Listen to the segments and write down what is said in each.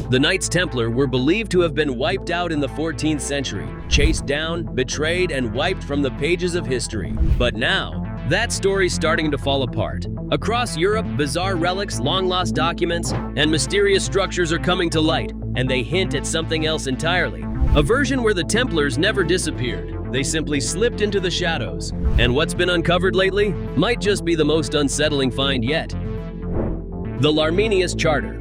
The Knights Templar were believed to have been wiped out in the 14th century, chased down, betrayed, and wiped from the pages of history. But now, that story's starting to fall apart. Across Europe, bizarre relics, long-lost documents, and mysterious structures are coming to light, and they hint at something else entirely. A version where the Templars never disappeared. They simply slipped into the shadows. And what's been uncovered lately might just be the most unsettling find yet. The Larmenius Charter.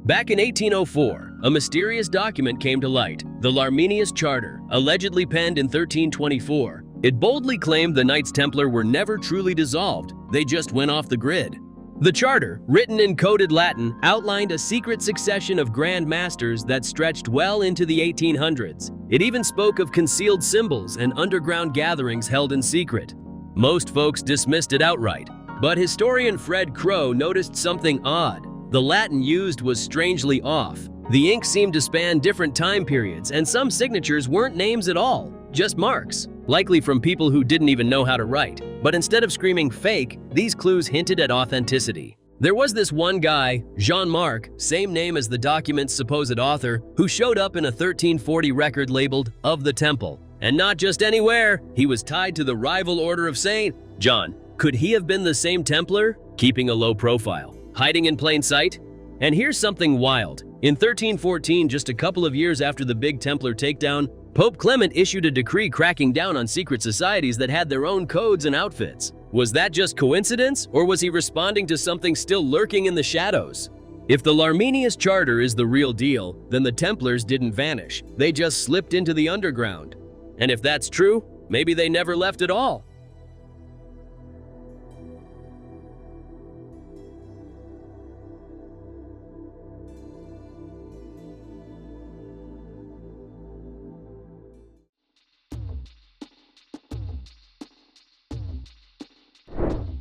Back in 1804, a mysterious document came to light, the Larmenius Charter, allegedly penned in 1324. It boldly claimed the Knights Templar were never truly dissolved, they just went off the grid. The charter, written in coded Latin, outlined a secret succession of Grand Masters that stretched well into the 1800s. It even spoke of concealed symbols and underground gatherings held in secret. Most folks dismissed it outright, but historian Fred Crow noticed something odd. The Latin used was strangely off. The ink seemed to span different time periods, and some signatures weren't names at all, just marks, likely from people who didn't even know how to write. But instead of screaming fake, these clues hinted at authenticity. There was this one guy, Jean-Marc, same name as the document's supposed author, who showed up in a 1340 record labeled "Of the Temple." And not just anywhere, he was tied to the rival Order of St. John. Could he have been the same Templar, keeping a low profile, hiding in plain sight? And here's something wild. In 1314, just a couple of years after the big Templar takedown, Pope Clement issued a decree cracking down on secret societies that had their own codes and outfits. Was that just coincidence, or was he responding to something still lurking in the shadows? If the Larmenius Charter is the real deal, then the Templars didn't vanish. They just slipped into the underground. And if that's true, maybe they never left at all.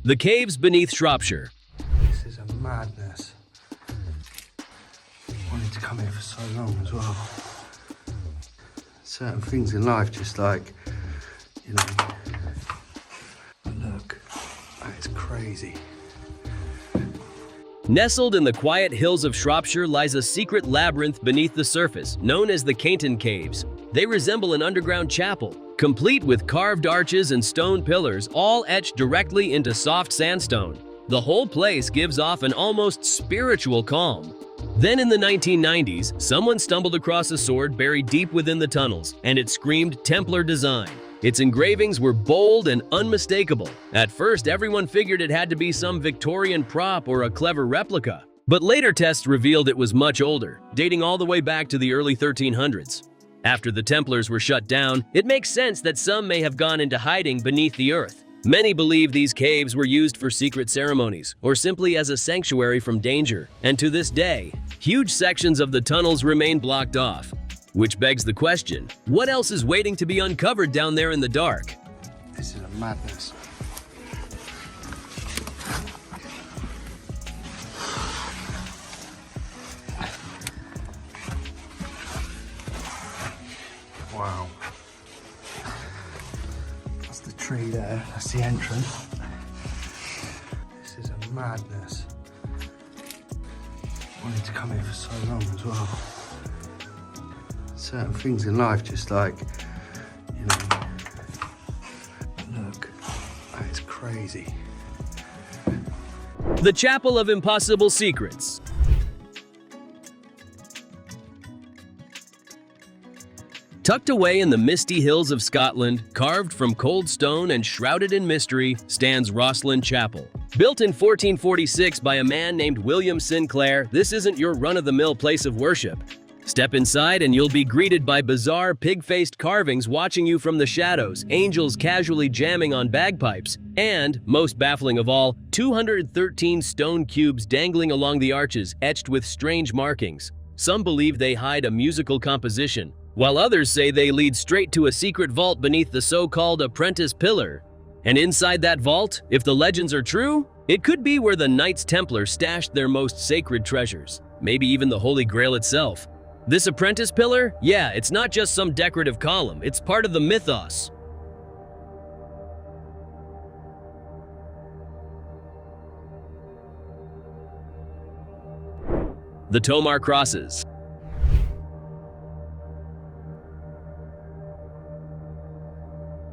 The caves beneath Shropshire. This is a madness. I wanted to come here for so long as well. Certain things in life just like, you know, look, it's crazy. Nestled in the quiet hills of Shropshire lies a secret labyrinth beneath the surface, known as the Cainton Caves. They resemble an underground chapel, complete with carved arches and stone pillars, all etched directly into soft sandstone. The whole place gives off an almost spiritual calm. Then in the 1990s, someone stumbled across a sword buried deep within the tunnels, and it screamed Templar design. Its engravings were bold and unmistakable. At first, everyone figured it had to be some Victorian prop or a clever replica. But later tests revealed it was much older, dating all the way back to the early 1300s. After the Templars were shut down, it makes sense that some may have gone into hiding beneath the earth. Many believe these caves were used for secret ceremonies or simply as a sanctuary from danger. And to this day, huge sections of the tunnels remain blocked off. Which begs the question, what else is waiting to be uncovered down there in the dark? This is a madness. Wow. That's the tree there, that's the entrance. This is a madness. I wanted to come here for so long as well. Certain things in life just like, you know, look, it's crazy. The Chapel of Impossible Secrets. Tucked away in the misty hills of Scotland, carved from cold stone and shrouded in mystery, stands Rosslyn Chapel. Built in 1446 by a man named William Sinclair, this isn't your run-of-the-mill place of worship. Step inside and you'll be greeted by bizarre pig-faced carvings watching you from the shadows, angels casually jamming on bagpipes, and, most baffling of all, 213 stone cubes dangling along the arches etched with strange markings. Some believe they hide a musical composition, while others say they lead straight to a secret vault beneath the so-called apprentice pillar. And inside that vault, if the legends are true, it could be where the Knights Templar stashed their most sacred treasures, maybe even the Holy Grail itself. This apprentice pillar? Yeah, it's not just some decorative column, it's part of the mythos. the Tomar crosses.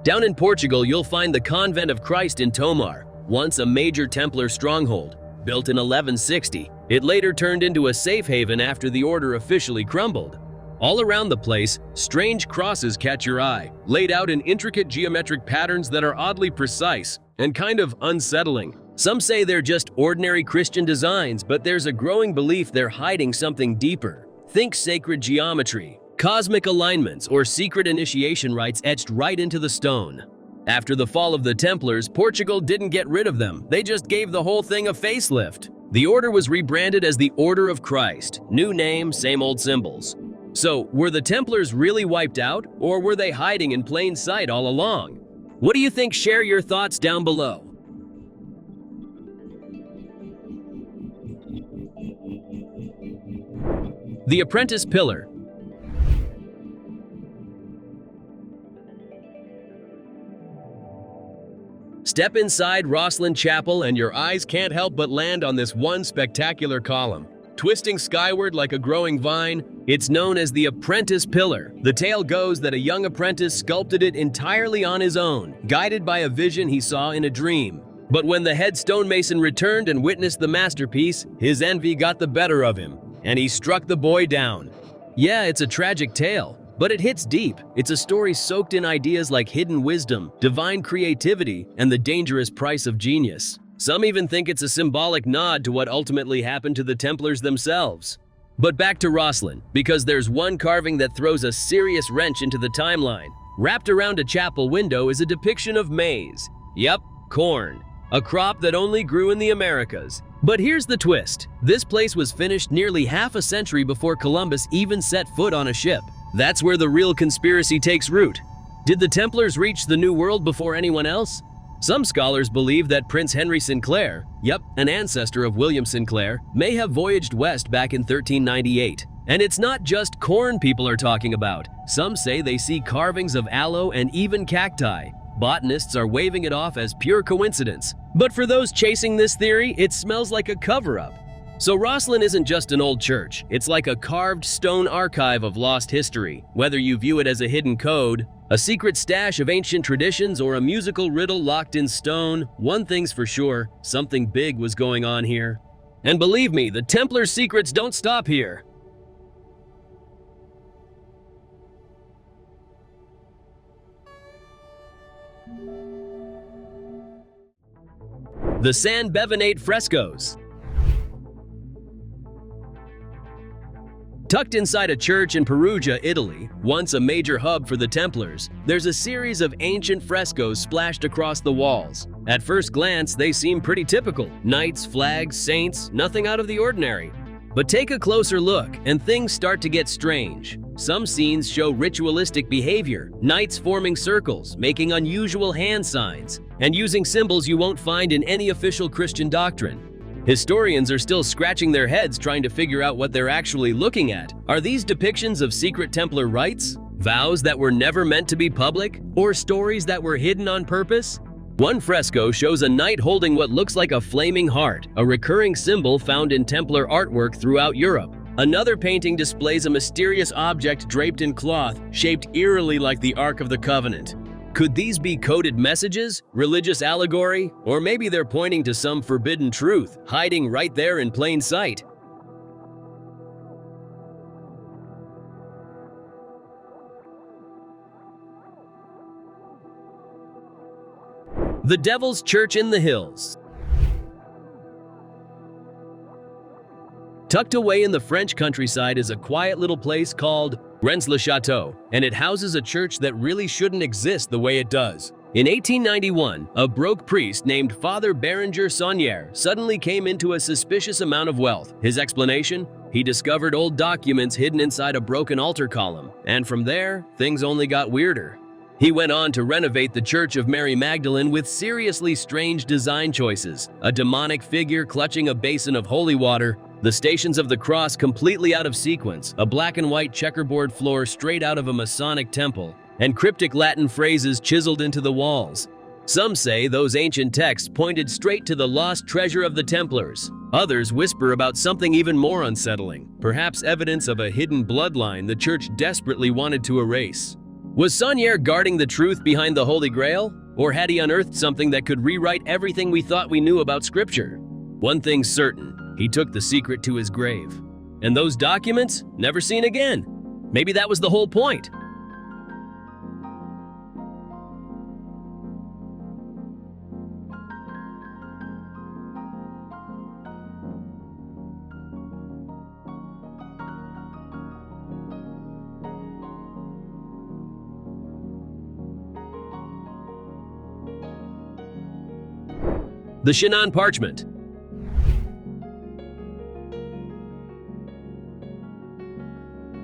Down in Portugal, you'll find the Convent of Christ in Tomar, once a major Templar stronghold. Built in 1160, it later turned into a safe haven after the order officially crumbled. All around the place, strange crosses catch your eye, laid out in intricate geometric patterns that are oddly precise and kind of unsettling. Some say they're just ordinary Christian designs, but there's a growing belief they're hiding something deeper. Think sacred geometry, cosmic alignments, or secret initiation rites etched right into the stone. After the fall of the Templars, Portugal didn't get rid of them. They just gave the whole thing a facelift. The order was rebranded as the Order of Christ. New name, same old symbols. So, were the Templars really wiped out, or were they hiding in plain sight all along? What do you think? Share your thoughts down below. The Apprentice Pillar. Step inside Rosslyn Chapel and your eyes can't help but land on this one spectacular column. Twisting skyward like a growing vine, it's known as the Apprentice Pillar. The tale goes that a young apprentice sculpted it entirely on his own, guided by a vision he saw in a dream. But when the head stonemason returned and witnessed the masterpiece, his envy got the better of him, and he struck the boy down. Yeah, it's a tragic tale, but it hits deep. It's a story soaked in ideas like hidden wisdom, divine creativity, and the dangerous price of genius. Some even think it's a symbolic nod to what ultimately happened to the Templars themselves. But back to Rosslyn, because there's one carving that throws a serious wrench into the timeline. Wrapped around a chapel window is a depiction of maize. Yep, corn. A crop that only grew in the Americas. But here's the twist. This place was finished nearly half a century before Columbus even set foot on a ship. That's where the real conspiracy takes root. Did the Templars reach the New World before anyone else? Some scholars believe that Prince Henry Sinclair, yep, an ancestor of William Sinclair, may have voyaged west back in 1398. And it's not just corn people are talking about. Some say they see carvings of aloe and even cacti. Botanists are waving it off as pure coincidence. But for those chasing this theory, it smells like a cover-up. So Rosslyn isn't just an old church. It's like a carved stone archive of lost history. Whether you view it as a hidden code, a secret stash of ancient traditions, or a musical riddle locked in stone, one thing's for sure, something big was going on here. And believe me, the Templar secrets don't stop here. The San Bevenate frescoes. Tucked inside a church in Perugia, Italy, once a major hub for the Templars, there's a series of ancient frescoes splashed across the walls. At first glance, they seem pretty typical. Knights, flags, saints, nothing out of the ordinary. But take a closer look, and things start to get strange. Some scenes show ritualistic behavior, knights forming circles, making unusual hand signs, and using symbols you won't find in any official Christian doctrine. Historians are still scratching their heads trying to figure out what they're actually looking at. Are these depictions of secret Templar rites? Vows that were never meant to be public? Or stories that were hidden on purpose? One fresco shows a knight holding what looks like a flaming heart, a recurring symbol found in Templar artwork throughout Europe. Another painting displays a mysterious object draped in cloth, shaped eerily like the Ark of the Covenant. Could these be coded messages, religious allegory, or maybe they're pointing to some forbidden truth, hiding right there in plain sight? The Devil's Church in the Hills. Tucked away in the French countryside is a quiet little place called Rosslyn Chapel, and it houses a church that really shouldn't exist the way it does. In 1891, a broke priest named Father Berenger Saunier suddenly came into a suspicious amount of wealth. His explanation? He discovered old documents hidden inside a broken altar column, and from there, things only got weirder. He went on to renovate the Church of Mary Magdalene with seriously strange design choices, a demonic figure clutching a basin of holy water, the Stations of the Cross completely out of sequence, a black and white checkerboard floor straight out of a Masonic temple, and cryptic Latin phrases chiseled into the walls. Some say those ancient texts pointed straight to the lost treasure of the Templars. Others whisper about something even more unsettling, perhaps evidence of a hidden bloodline the Church desperately wanted to erase. Was Saunier guarding the truth behind the Holy Grail? Or had he unearthed something that could rewrite everything we thought we knew about Scripture? One thing's certain, he took the secret to his grave. And those documents, never seen again. Maybe that was the whole point. The Shannon Parchment.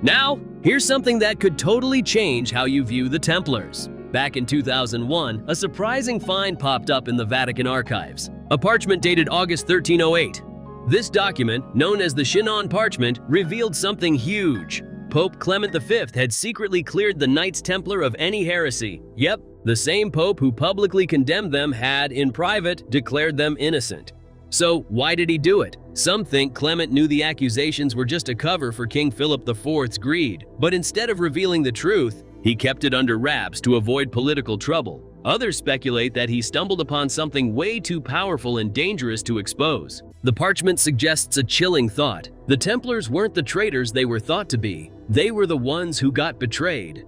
Now, here's something that could totally change how you view the Templars. Back in 2001, a surprising find popped up in the Vatican archives, a parchment dated August 1308. This document, known as the Shannon Parchment, revealed something huge. Pope Clement V had secretly cleared the Knights Templar of any heresy. Yep, the same pope who publicly condemned them had, in private, declared them innocent. So why did he do it? Some think Clement knew the accusations were just a cover for King Philip IV's greed, but instead of revealing the truth, he kept it under wraps to avoid political trouble. Others speculate that he stumbled upon something way too powerful and dangerous to expose. The parchment suggests a chilling thought. The Templars weren't the traitors they were thought to be. They were the ones who got betrayed.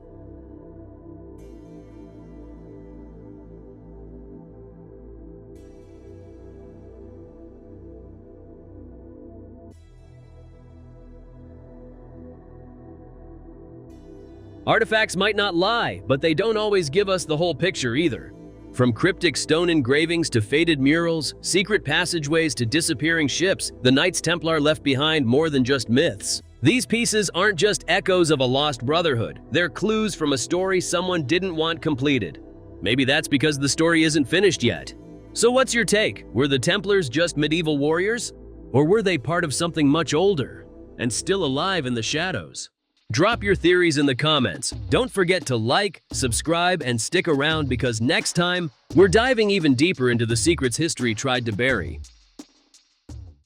Artifacts might not lie, but they don't always give us the whole picture either. From cryptic stone engravings to faded murals, secret passageways to disappearing ships, the Knights Templar left behind more than just myths. These pieces aren't just echoes of a lost brotherhood, they're clues from a story someone didn't want completed. Maybe that's because the story isn't finished yet. So what's your take? Were the Templars just medieval warriors? Or were they part of something much older and still alive in the shadows? Drop your theories in the comments. Don't forget to like, subscribe, and stick around because next time, we're diving even deeper into the secrets history tried to bury.